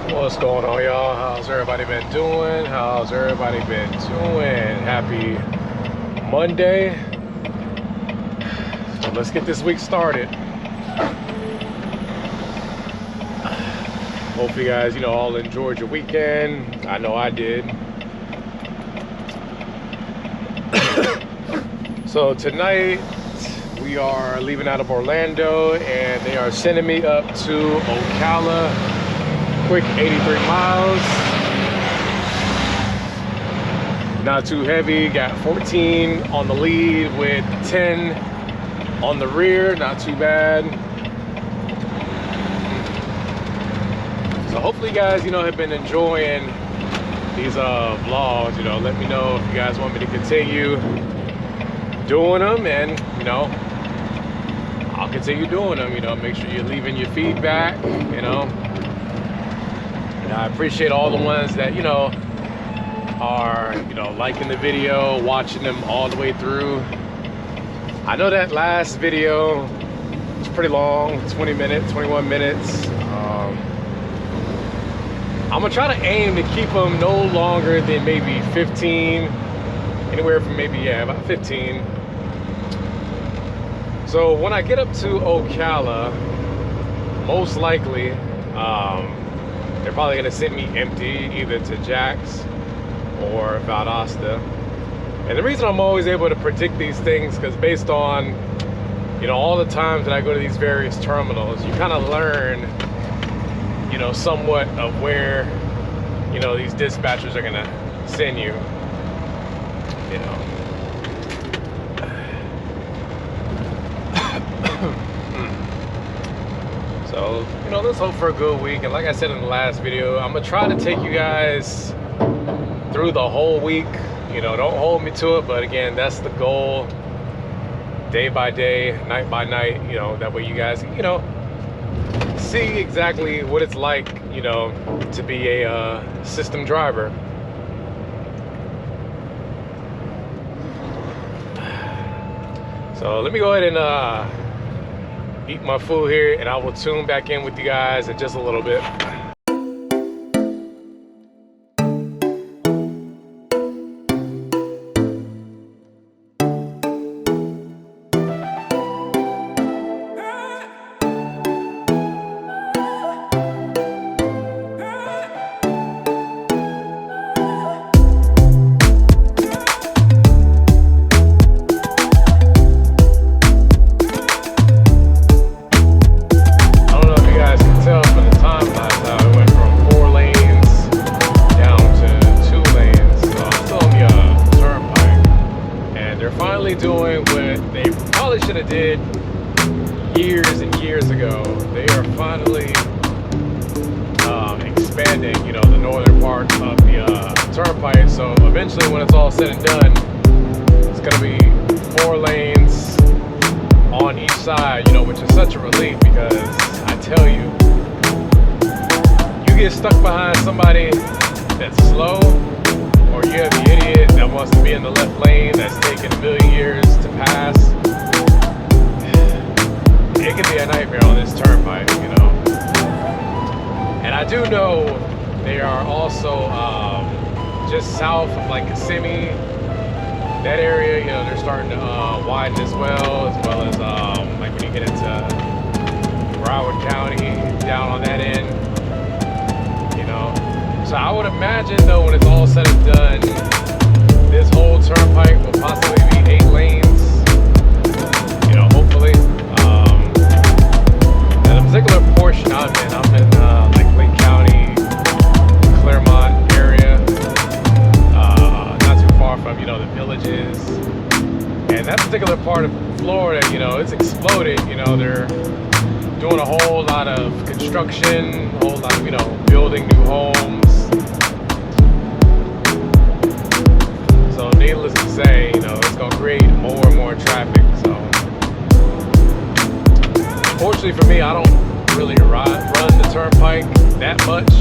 What's going on, y'all? How's everybody been doing? Happy Monday. So let's get this week started. Hopefully you guys, all enjoyed your weekend. I know I did. So tonight we are leaving out of Orlando and they are sending me up to Ocala. Quick 83 miles. Not too heavy. Got 14 on the lead with 10 on the rear. Not too bad. So hopefully you guys, have been enjoying these vlogs. Let me know if you guys want me to continue doing them, and I'll continue doing them. Make sure you're leaving your feedback. And I appreciate all the ones that are liking the video, watching them all the way through. I know that last video was pretty long, 20 minutes, 21 minutes. I'm gonna try to aim to keep them no longer than maybe 15, anywhere from maybe about 15. So when I get up to Ocala, most likely they're probably gonna send me empty, either to Jack's or Valdosta. And the reason I'm always able to predict these things, because based on all the times that I go to these various terminals, you kind of learn somewhat of where these dispatchers are gonna send you. So let's hope for a good week. And like I said in the last video, I'm gonna try to take you guys through the whole week. Don't hold me to it, but again, that's the goal. Day by day, night by night, that way you guys see exactly what it's like to be a system driver. So let me go ahead and eat my food here, and I will tune back in with you guys in just a little bit. Doing what they probably should have did years and years ago. They are finally expanding, the northern part of the turnpike. So eventually, when it's all said and done, it's going to be 4 lanes on each side, which is such a relief, because I tell you, you get stuck behind somebody that's slow, or you have the idiot that wants to be in the left lane that's taken a million years to pass. It can be a nightmare on this turnpike, And I do know they are also just south of like Kissimmee, that area, they're starting to widen as well as like when you get into Broward County, down on that end. So I would imagine, though, when it's all said and done, this whole turnpike will possibly be 8 lanes. Hopefully. And a particular portion I'm in like Lake County, Claremont area, not too far from the villages. And that particular part of Florida, it's exploded. They're doing a whole lot of construction, a whole lot of building new homes. So needless to say, it's going to create more and more traffic. So fortunately for me, I don't really run the turnpike that much,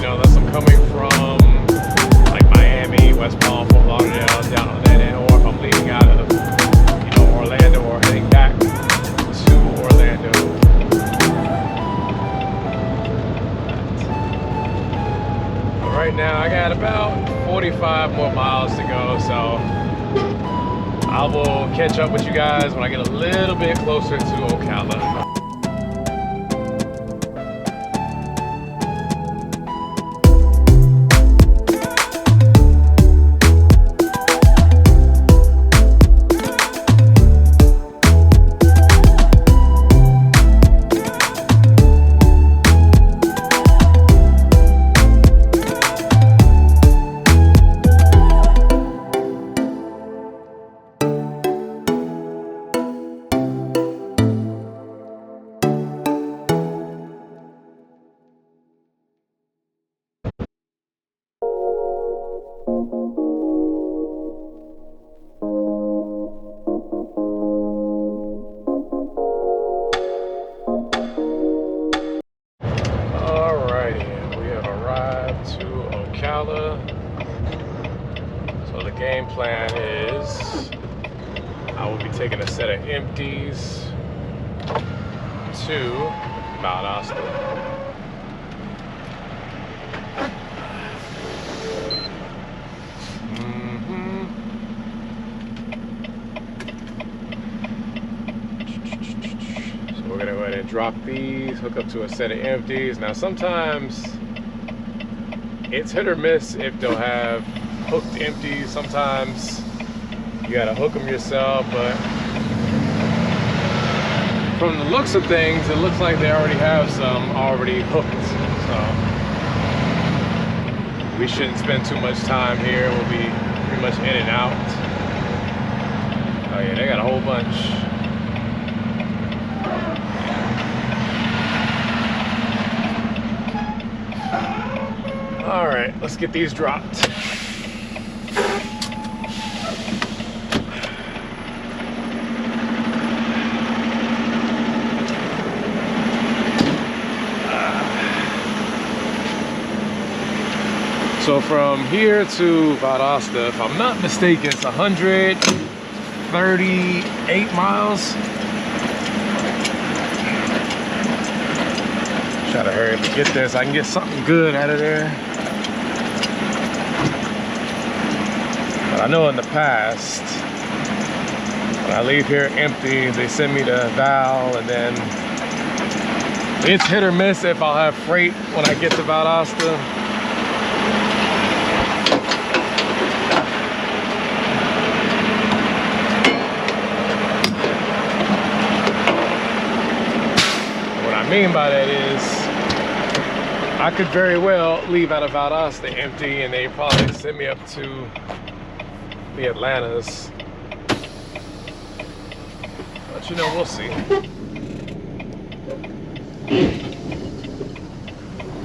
unless I'm coming from like Miami, West Palm, Fort Lauderdale, down on that end, or if I'm leaving out of Orlando or heading back to Orlando. right now. I got about 45 more miles to go, so I will catch up with you guys when I get a little bit closer to Ocala. So the game plan is I will be taking a set of empties to Valdosta. So we're gonna go ahead and drop these, hook up to a set of empties. Now sometimes it's hit or miss if they'll have hooked empties. Sometimes you gotta hook them yourself, but from the looks of things, it looks like they already have some already hooked. So we shouldn't spend too much time here. We'll be pretty much in and out. Oh yeah, they got a whole bunch. All right, let's get these dropped. So from here to Valdosta, if I'm not mistaken, it's 138 miles. Try to hurry up and get this. I can get something good out of there. But I know in the past, when I leave here empty, they send me to Val, and then it's hit or miss if I'll have freight when I get to Valdosta. What I mean by that is, I could very well leave out of Valdosta empty, and they probably send me up to the Atlantas. But you know, we'll see.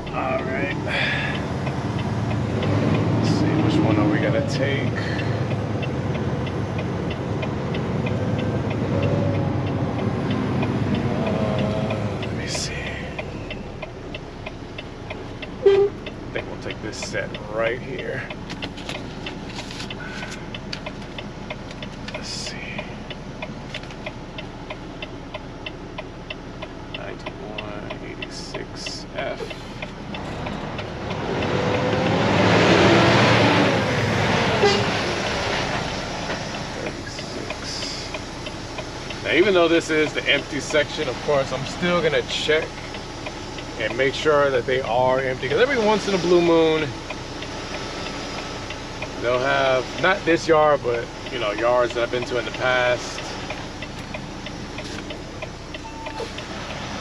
All right. Let's see, which one are we gonna take? Let me see. I think we'll take this set right here. Let's see. 9186F. Now, even though this is the empty section, of course, I'm still gonna check and make sure that they are empty, because every once in a blue moon they'll have, not this yard, but you know, yards that I've been to in the past,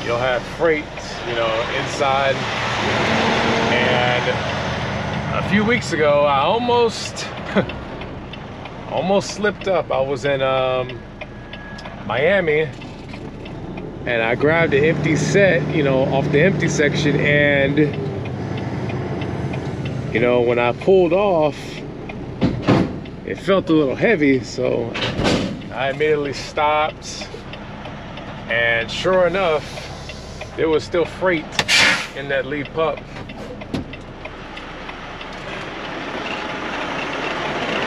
you'll have freight, you know, inside. And a few weeks ago I almost almost slipped up. I was in Miami, and I grabbed the empty set, you know, off the empty section, and you know, when I pulled off, it felt a little heavy, so I immediately stopped, and sure enough, there was still freight in that lead pup.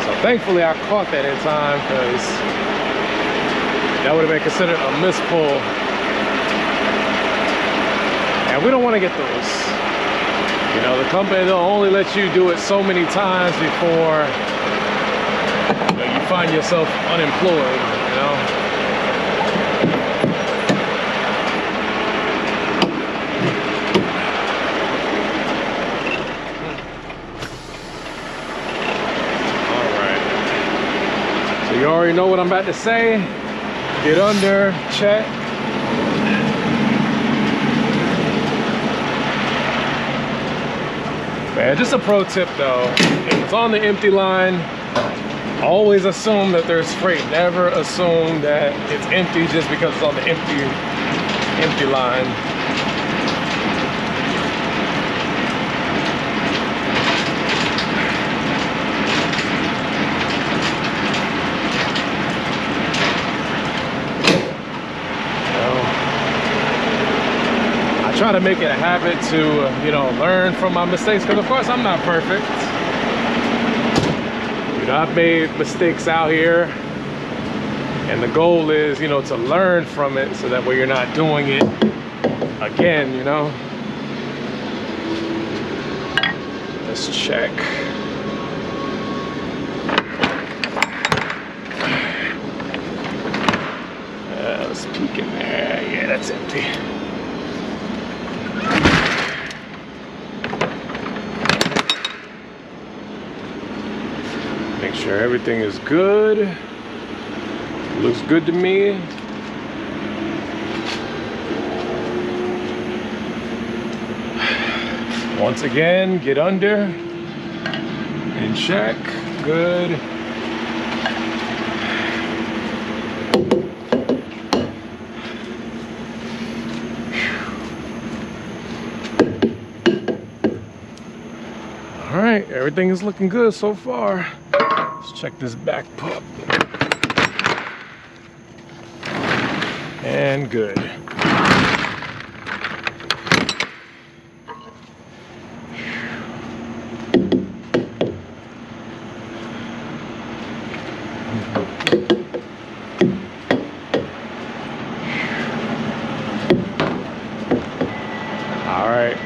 So thankfully I caught that in time, because that would have been considered a mispull. And we don't want to get those. You know, the company, they'll only let you do it so many times before you find yourself unemployed, you know? All right. So you already know what I'm about to say. Get under, check. Man, just a pro tip though, if it's on the empty line, always assume that there's freight. Never assume that it's empty just because it's on the empty line. I try to make it a habit to, you know, learn from my mistakes, because of course I'm not perfect. You know, I've made mistakes out here, and the goal is, you know, to learn from it so that way you're not doing it again, you know. Let's check. Let's peek in there. Yeah, that's empty. Make sure everything is good. Looks good to me. Once again, get under and check. Good. All right, everything is looking good so far. Let's check this back pup. And good. All right.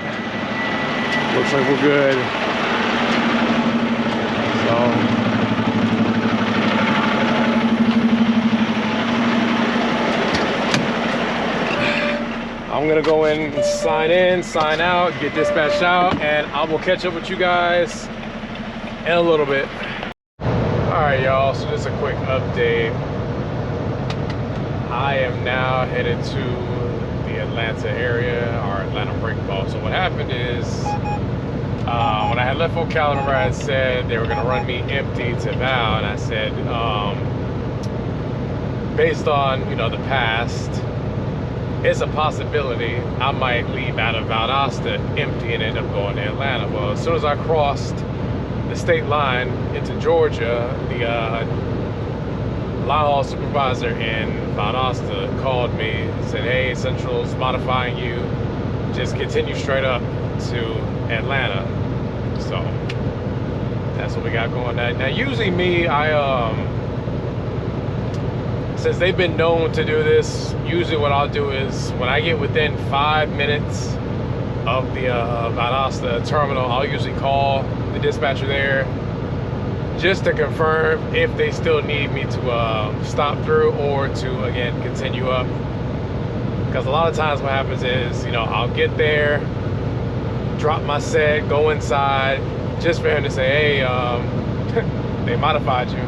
Looks like we're good. I'm gonna go in, sign out, get dispatched out, and I will catch up with you guys in a little bit. All right, y'all, so just a quick update. I am now headed to the Atlanta area, our Atlanta break ball. So what happened is, when I had left Ocala, remember I said they were gonna run me empty to Val, and I said, based on, you know, the past, it's a possibility I might leave out of Valdosta empty and end up going to Atlanta. Well, as soon as I crossed the state line into Georgia, the line haul supervisor in Valdosta called me and said, hey, Central's modifying you, just continue straight up to Atlanta. So that's what we got going on. Now usually me, since they've been known to do this, usually what I'll do is when I get within 5 minutes of the Valdosta terminal, I'll usually call the dispatcher there just to confirm if they still need me to stop through or to, again, continue up. Because a lot of times what happens is, you know, I'll get there, drop my set, go inside, just for him to say, hey, they modified you.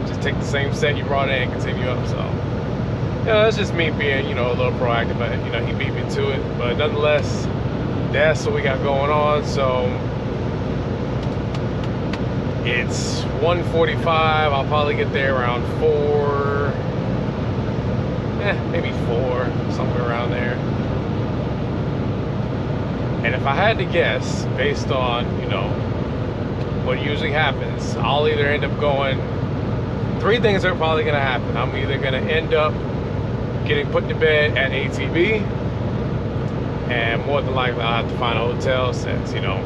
Just take the same set you brought in and continue up. So, you know, that's just me being, you know, a little proactive, but, you know, he beat me to it. But nonetheless, that's what we got going on. So it's 1:45. I'll probably get there around 4, maybe 4, somewhere around there. And if I had to guess, based on, you know, what usually happens, I'll either end up going, 3 things are probably gonna happen. I'm either gonna end up getting put to bed at ATB, and more than likely I'll have to find a hotel since, you know,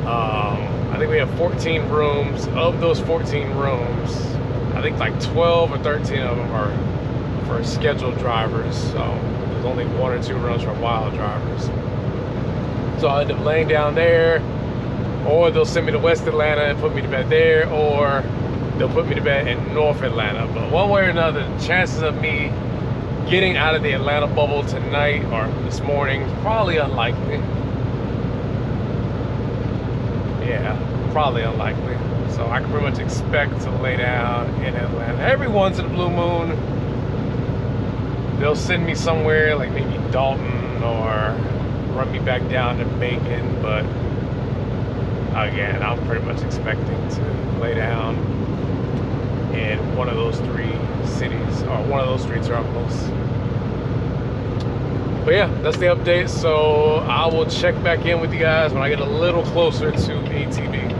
I think we have 14 rooms. Of those 14 rooms, I think like 12 or 13 of them are for scheduled drivers. So there's only 1 or 2 rooms for wild drivers. So I'll end up laying down there, or they'll send me to West Atlanta and put me to bed there, or they'll put me to bed in North Atlanta. But one way or another, the chances of me getting out of the Atlanta bubble tonight or this morning is probably unlikely. Yeah, probably unlikely. So I can pretty much expect to lay down in Atlanta. Every once in a blue moon, they'll send me somewhere like maybe Dalton or run me back down to Macon, but again, I'm pretty much expecting to lay down in one of those three cities or one of those three terminals. But yeah, that's the update. So I will check back in with you guys when I get a little closer to ATB.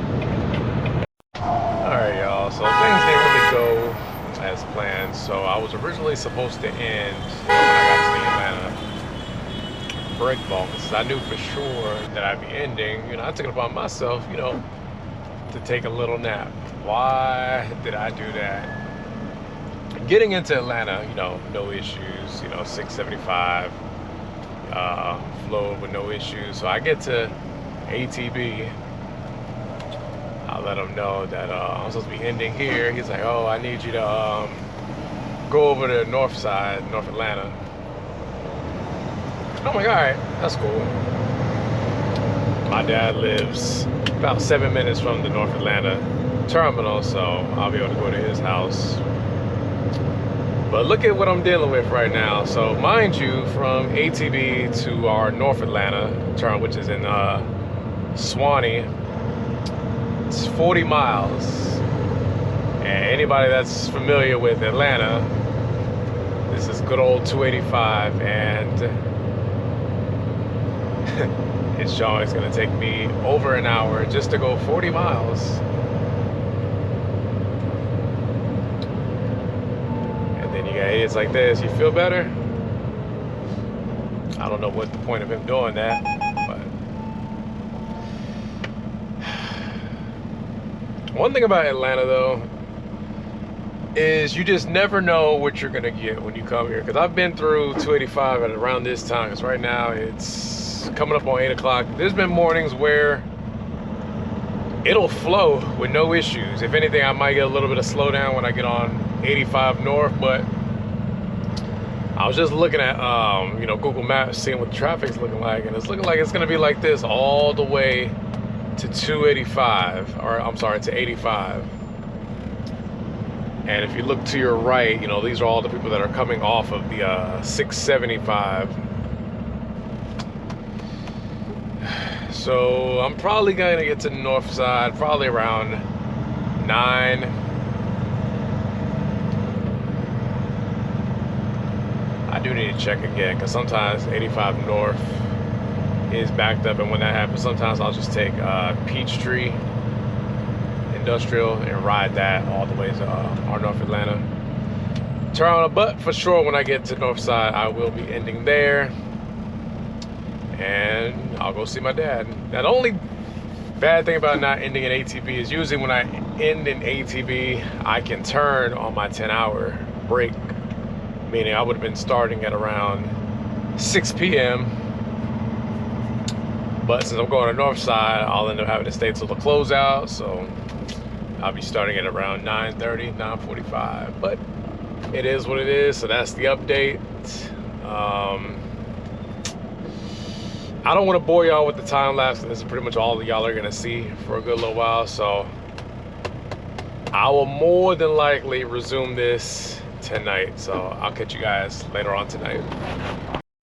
All right, y'all. So things didn't really go as planned. So I was originally supposed to end when I got to the Atlanta break bulks. I knew for sure that I'd be ending. I took it upon myself, to take a little nap. Why did I do that? Getting into Atlanta, no issues. 675 flowed with no issues. So I get to ATB. I let him know that I'm supposed to be ending here. He's like, oh, I need you to go over to North Side, North Atlanta. I'm like, all right, that's cool. My dad lives about 7 minutes from the North Atlanta terminal, so I'll be able to go to his house. But look at what I'm dealing with right now. So mind you, from ATB to our North Atlanta terminal, which is in Swanee, it's 40 miles. And anybody that's familiar with Atlanta, this is good old 285, and it's showing it's gonna take me over an hour just to go 40 miles. And then you got idiots like this. You feel better? I don't know what the point of him doing that, but one thing about Atlanta though is you just never know what you're gonna get when you come here. Because I've been through 285 at around this time. Because right now it's coming up on 8 o'clock. There's been mornings where it'll flow with no issues. If anything, I might get a little bit of slowdown when I get on 85 North, but I was just looking at Google Maps, seeing what the traffic's looking like, and it's looking like it's gonna be like this all the way to 285, or I'm sorry, to 85. And if you look to your right, these are all the people that are coming off of the 675. So I'm probably going to get to the north side probably around 9. I do need to check again because sometimes 85 north is backed up, and when that happens, sometimes I'll just take Peachtree Industrial and ride that all the way to our North Atlanta terminal. But for sure, when I get to north side, I will be ending there. And I'll go see my dad. Now, the only bad thing about not ending in ATB is usually when I end in ATB, I can turn on my 10-hour break, meaning I would have been starting at around 6 p.m. But since I'm going to north side, I'll end up having to stay till the closeout. So I'll be starting at around 9:30, 9:45. But it is what it is. So that's the update. I don't want to bore y'all with the time lapse. This is pretty much all that y'all are gonna see for a good little while. So I will more than likely resume this tonight. So I'll catch you guys later on tonight.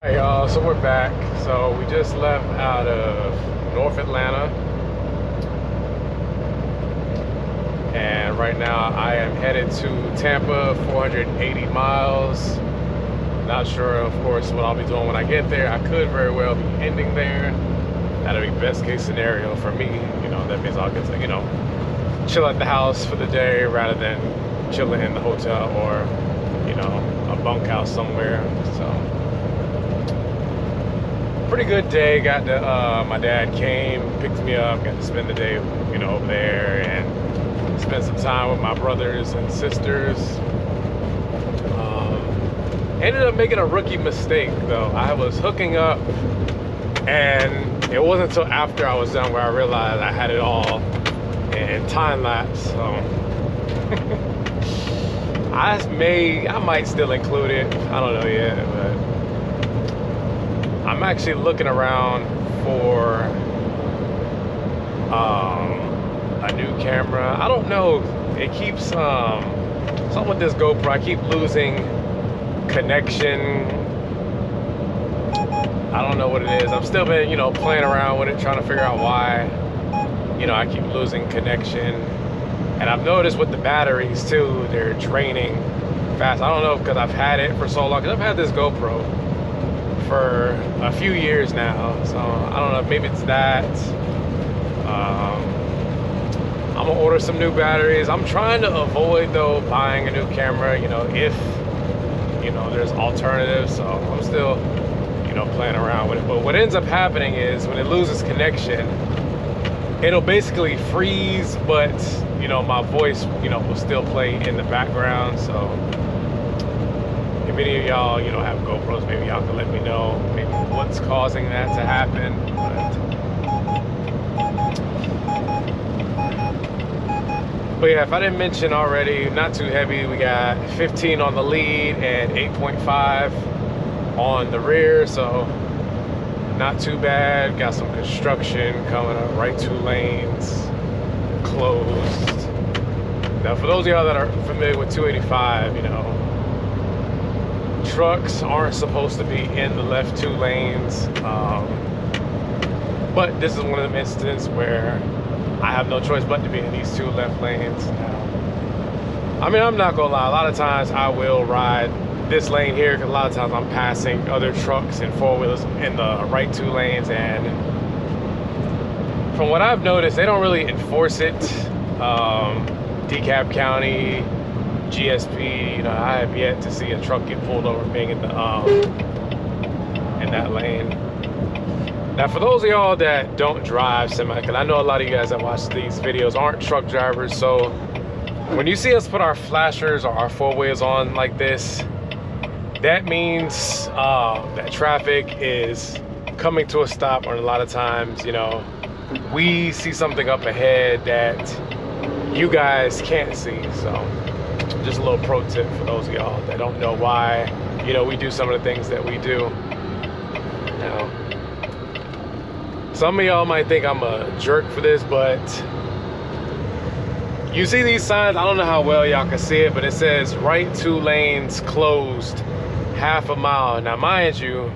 Hey y'all, so we're back. So we just left out of North Atlanta. And right now I am headed to Tampa, 480 miles. Not sure, of course, what I'll be doing when I get there. I could very well be ending there. That'll be best case scenario for me. That means I'll get to, chill at the house for the day rather than chilling in the hotel or, a bunkhouse somewhere. So, pretty good day. Got to, my dad came, picked me up, got to spend the day, over there and spend some time with my brothers and sisters. Ended up making a rookie mistake though. I was hooking up and it wasn't until after I was done where I realized I had it all in time lapse. So I might still include it. I don't know yet, but I'm actually looking around for a new camera. I don't know. It keeps something with this GoPro. I keep losing connection. I don't know what it is. I've still been, playing around with it, trying to figure out why, I keep losing connection. And I've noticed with the batteries too, they're draining fast. I don't know, because I've had it for so long. Because I've had this GoPro for a few years now. So I don't know, maybe it's that. I'm gonna order some new batteries. I'm trying to avoid though buying a new camera, if there's alternatives. So I'm still playing around with it. But what ends up happening is when it loses connection, it'll basically freeze, but my voice will still play in the background. So if any of y'all have GoPros, maybe y'all can let me know maybe what's causing that to happen. But yeah, if I didn't mention already, not too heavy. We got 15 on the lead and 8.5 on the rear, so not too bad. Got some construction coming up, right 2 lanes closed. Now for those of y'all that are familiar with 285, trucks aren't supposed to be in the left 2 lanes, but this is one of them instances where I have no choice but to be in these 2 left lanes now. I mean, I'm not gonna lie, a lot of times I will ride this lane here because a lot of times I'm passing other trucks and 4-wheelers in the right 2 lanes, and from what I've noticed, they don't really enforce it. DeKalb County, GSP, I have yet to see a truck get pulled over being in that lane. Now, for those of y'all that don't drive semi, because I know a lot of you guys that watch these videos aren't truck drivers, so when you see us put our flashers or our 4-wheels on like this, that means that traffic is coming to a stop, or a lot of times, we see something up ahead that you guys can't see. So just a little pro tip for those of y'all that don't know why, we do some of the things that we do. Some of y'all might think I'm a jerk for this, but you see these signs, I don't know how well y'all can see it, but it says right 2 lanes closed, half a mile. Now, mind you,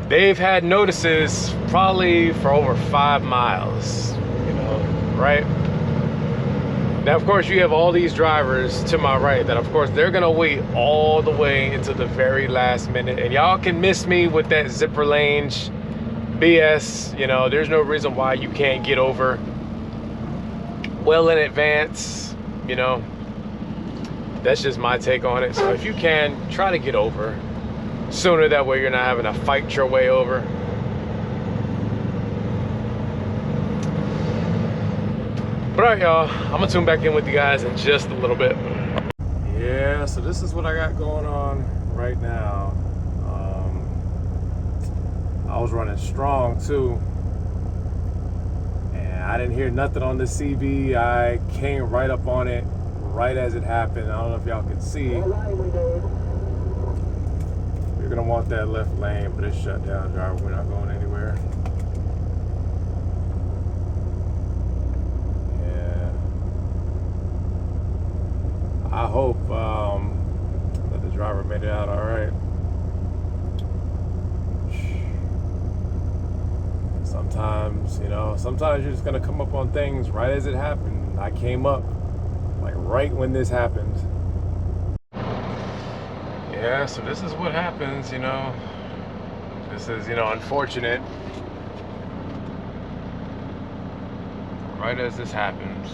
they've had notices probably for over 5 miles, right? Now, of course, you have all these drivers to my right that, of course, they're gonna wait all the way into the very last minute. And y'all can miss me with that zipper lane BS. There's no reason why you can't get over well in advance. That's just my take on it. So if you can, try to get over sooner, that way you're not having to fight your way over. But all right, y'all, I'm gonna tune back in with you guys in just a little bit. Yeah, so this is what I got going on right now. I was running strong too, and I didn't hear nothing on the CB. I came right up on it right as it happened. I don't know if y'all can see. You're gonna want that left lane, but it's shut down, driver. We're not going anywhere. Yeah. I hope that the driver made it out all right. Sometimes you're just gonna come up on things right as it happened. I came up like right when this happened. Yeah, so this is what happens, This is, unfortunate. Right as this happens.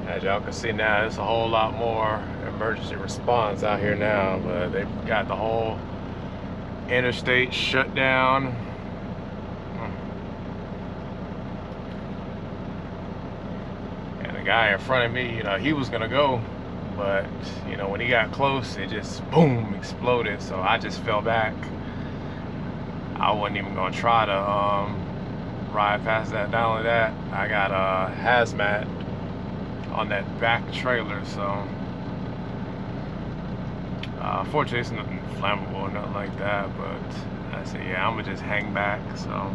As y'all can see now, there's a whole lot more emergency response out here now, but they've got the whole interstate shut down. Guy in front of me, he was gonna go, but when he got close, it just boom exploded. So I just fell back. I wasn't even gonna try to ride past that. Not only that, I got a hazmat on that back trailer, so fortunately it's nothing flammable or nothing like that, but I said, yeah, I'm gonna just hang back. So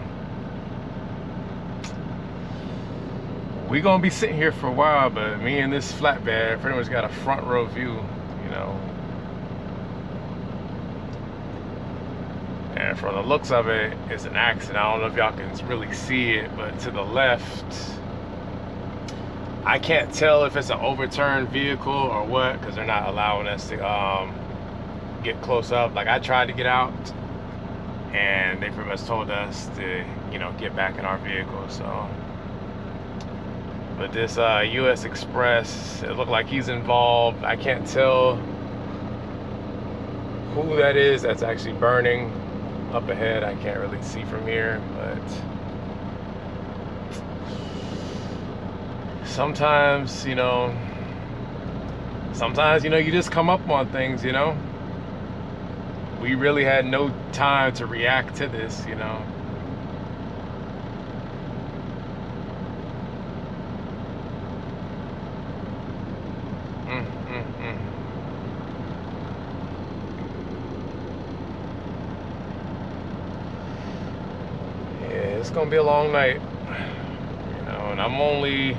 we gonna be sitting here for a while, but me and this flatbed pretty much got a front row view, you know. And from the looks of it, it's an accident. I don't know if y'all can really see it, but to the left, I can't tell if it's an overturned vehicle or what, because they're not allowing us to get close up. Like, I tried to get out, and they pretty much told us to, you know, get back in our vehicle. So, but this U.S. Express, it looked like he's involved. I can't tell who that is that's actually burning up ahead. I can't really see from here, but sometimes, you know, you just come up on things, you know. We really had no time to react to this, you know. Yeah, it's gonna be a long night, you know, and I'm only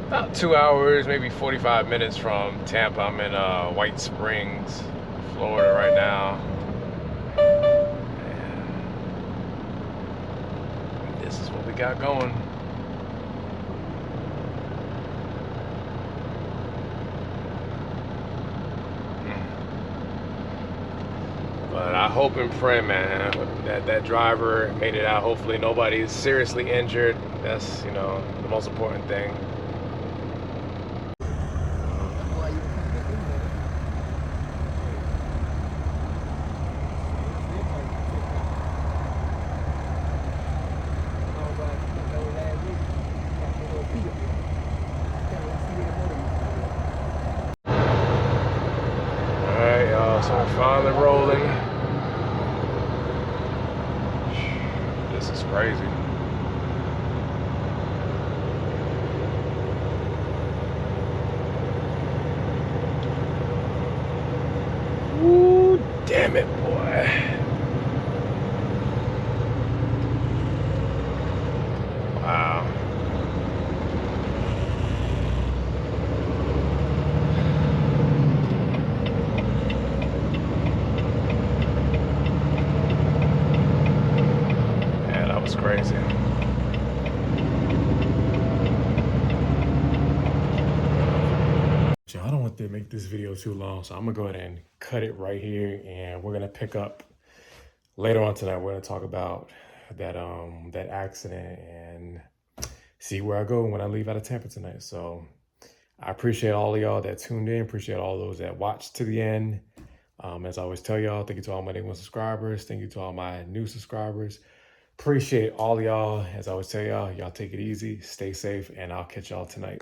about 2 hours, maybe 45 minutes from Tampa. I'm in White Springs, Florida right now. And this is what we got going. But I hope and pray, man, that that driver made it out. Hopefully nobody's seriously injured. That's, you know, the most important thing. Alright, y'all, so we're finally rolling. This is crazy. Ooh, damn it, boy. Wow. Yeah, that was crazy. I don't want to make this video too long, so I'm gonna go ahead and cut it right here, and we're gonna pick up later on tonight. We're gonna talk about that that accident and see where I go when I leave out of Tampa tonight. So I appreciate all of y'all that tuned in. Appreciate all those that watched to the end. As I always tell y'all, thank you to all my day one subscribers. Thank you to all my new subscribers. Appreciate all of y'all. As I always tell y'all, y'all take it easy, stay safe, and I'll catch y'all tonight.